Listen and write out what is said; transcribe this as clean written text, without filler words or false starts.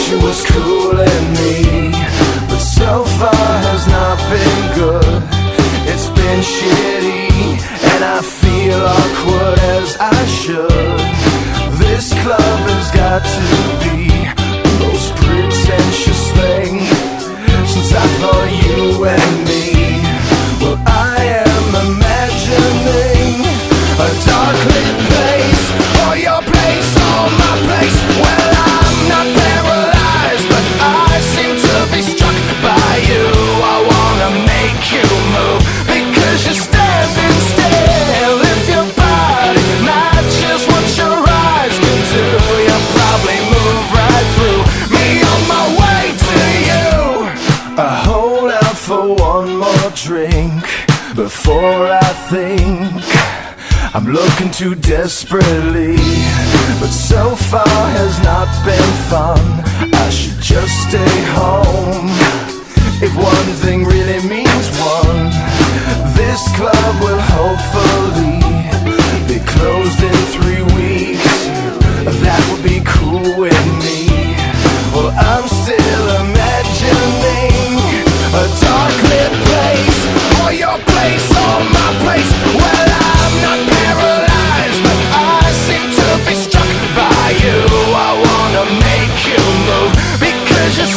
she was cooling me, but so far has not been good. It's been shitty, and I feel awkward as I should. This club has got to be the most pretentious thing since I thought you and me. Well, I am imagining a dark lit place, or your place, or my place. Well, I'm not paralyzed, but I seem to be struck by you. I wanna make you move, because you're standing still. If your body matches what your eyes can do, you'll probably move right through me on my way to you. I hold out for one more drink before I think I'm looking too desperately, but so far has not been fun. I should just stay home. If one thing really means one, this club will hopefully be closed in 3 weeks. That would be cool with me. Well, I'm still imagining a dark lit place, or your place, or my place. Well, I'm not paralyzed, but I seem to be struck by you. I wanna make you move, because you're